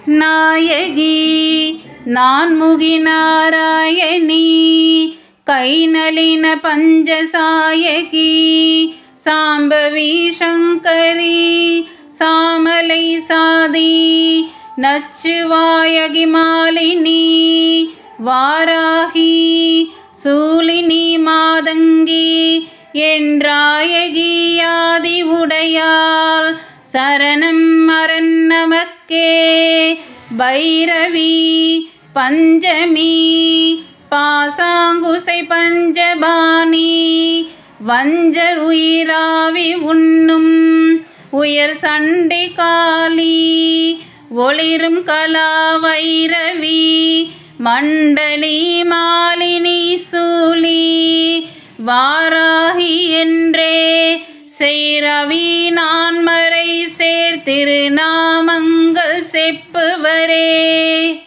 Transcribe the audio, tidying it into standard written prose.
நாயகி நான்முகி நாராயணி கைநளின பஞ்சசாயகி சாம்பவி சங்கரி சாமலை சாதி நச்சுவாயகி மாலினி வாராகி சூலினி மாதங்கி என்றாயகியாதி உடையாள் சரணம் மரண் நமக்கே. பைரவி பஞ்சமி பாசாங்குசை பஞ்சபாணி வஞ்சர் உயிராவி உண்ணும் உயர் சண்டி காளி ஒளிரும் கலா வைரவி மண்டலி மாலினி சூலி வாராகி என்றே செய்ரவி நான்மறை சேர்த்திருநாமங்கள் செப்புவரே.